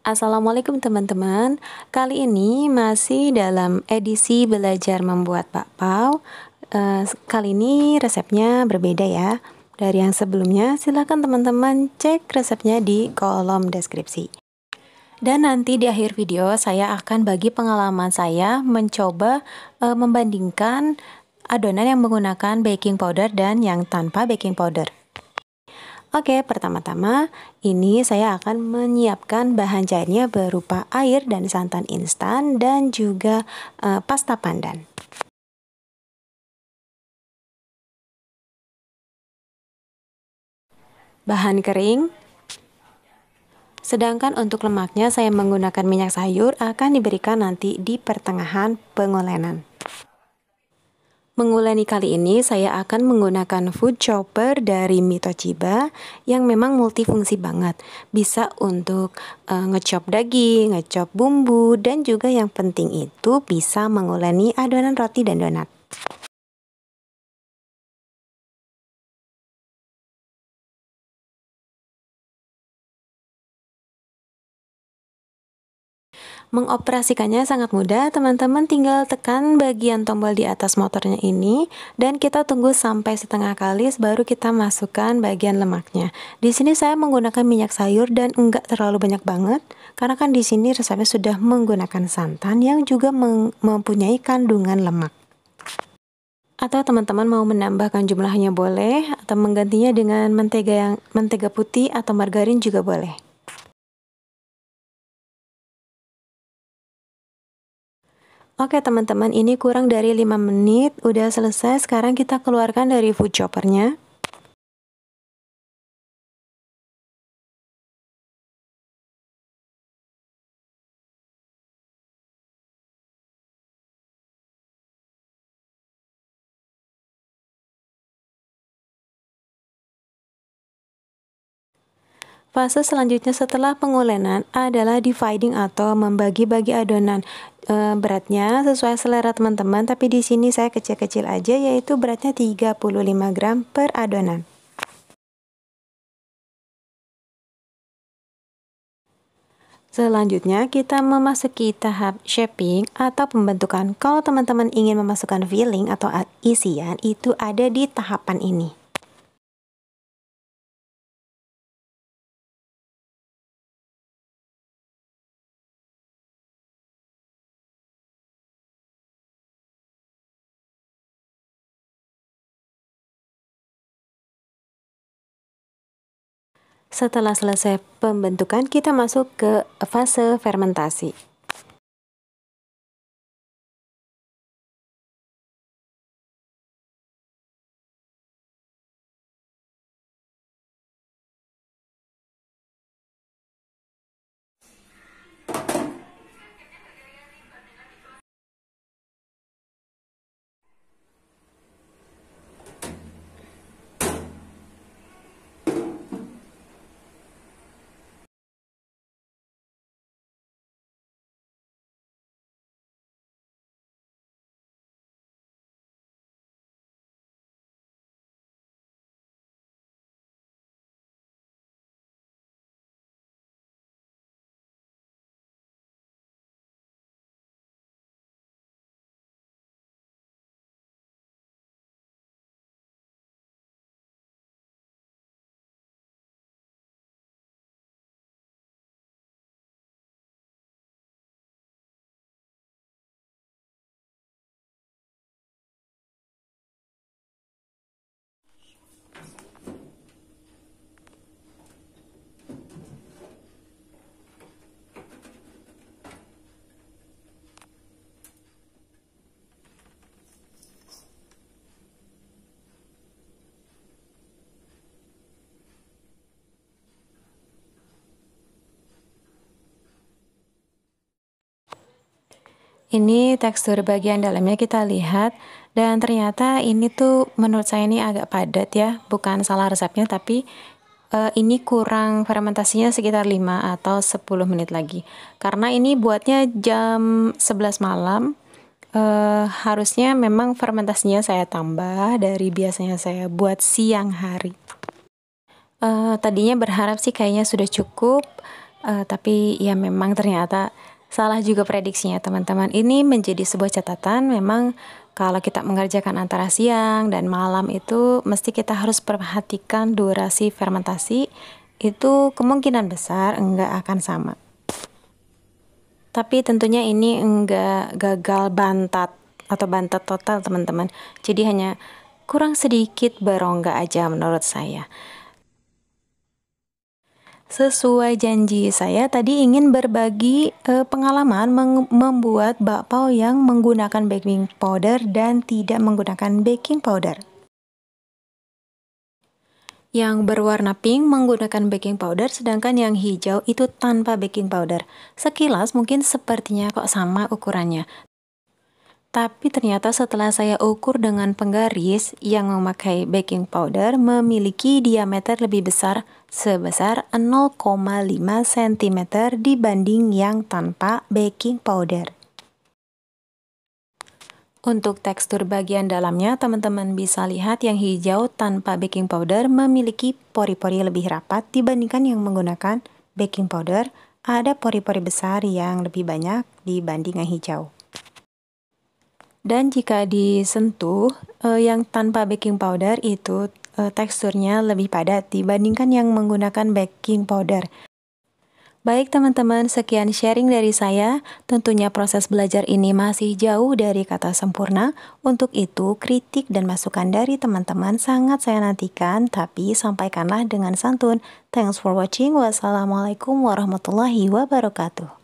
Assalamualaikum teman-teman. Kali ini masih dalam edisi belajar membuat bakpao. Kali ini resepnya berbeda ya dari yang sebelumnya. Silahkan teman-teman cek resepnya di kolom deskripsi. Dan nanti di akhir video saya akan bagi pengalaman saya mencoba membandingkan adonan yang menggunakan baking powder dan yang tanpa baking powder. Oke, pertama-tama ini saya akan menyiapkan bahan cairnya berupa air dan santan instan dan juga pasta pandan. Bahan kering. Sedangkan untuk lemaknya saya menggunakan minyak sayur akan diberikan nanti di pertengahan pengolenan. Menguleni kali ini saya akan menggunakan food chopper dari Mitochiba yang memang multifungsi banget. Bisa untuk ngechop daging, ngechop bumbu, dan juga yang penting itu bisa menguleni adonan roti dan donat. Mengoperasikannya sangat mudah, teman-teman tinggal tekan bagian tombol di atas motornya ini dan kita tunggu sampai setengah kalis baru kita masukkan bagian lemaknya. Di sini saya menggunakan minyak sayur dan enggak terlalu banyak banget karena kan di sini resepnya sudah menggunakan santan yang juga mempunyai kandungan lemak. Atau teman-teman mau menambahkan jumlahnya boleh atau menggantinya dengan mentega putih atau margarin juga boleh. Oke teman-teman, ini kurang dari 5 menit, udah selesai. Sekarang kita keluarkan dari food choppernya. Fase selanjutnya setelah pengolenan adalah dividing atau membagi-bagi adonan. Beratnya sesuai selera teman-teman, tapi di sini saya kecil-kecil aja, yaitu beratnya 35 gram per adonan. Selanjutnya kita memasuki tahap shaping atau pembentukan. Kalau teman-teman ingin memasukkan filling atau isian, itu ada di tahapan ini. Setelah selesai pembentukan, kita masuk ke fase fermentasi. Ini tekstur bagian dalamnya kita lihat, dan ternyata ini tuh menurut saya ini agak padat ya, bukan salah resepnya tapi ini kurang fermentasinya sekitar 5 atau 10 menit lagi. Karena ini buatnya jam 11 malam, harusnya memang fermentasinya saya tambah dari biasanya saya buat siang hari. Tadinya berharap sih kayaknya sudah cukup, Tapi ya memang ternyata salah juga prediksinya teman-teman. Ini menjadi sebuah catatan, memang kalau kita mengerjakan antara siang dan malam itu mesti kita harus perhatikan durasi fermentasi, itu kemungkinan besar enggak akan sama. Tapi tentunya ini enggak gagal bantat atau bantat total teman-teman. Jadi hanya kurang sedikit berongga aja menurut saya. Sesuai janji saya tadi ingin berbagi pengalaman membuat bakpao yang menggunakan baking powder dan tidak menggunakan baking powder. Yang berwarna pink menggunakan baking powder, sedangkan yang hijau itu tanpa baking powder. Sekilas mungkin sepertinya kok sama ukurannya. Tapi ternyata setelah saya ukur dengan penggaris yang memakai baking powder memiliki diameter lebih besar sebesar 0,5 cm dibanding yang tanpa baking powder. Untuk tekstur bagian dalamnya, teman-teman bisa lihat yang hijau tanpa baking powder memiliki pori-pori lebih rapat dibandingkan yang menggunakan baking powder. Ada pori-pori besar yang lebih banyak dibanding yang hijau. Dan jika disentuh, yang tanpa baking powder itu teksturnya lebih padat dibandingkan yang menggunakan baking powder. Baik teman-teman, sekian sharing dari saya. Tentunya proses belajar ini masih jauh dari kata sempurna. Untuk itu, kritik dan masukan dari teman-teman sangat saya nantikan, tapi sampaikanlah dengan santun. Thanks for watching. Wassalamualaikum warahmatullahi wabarakatuh.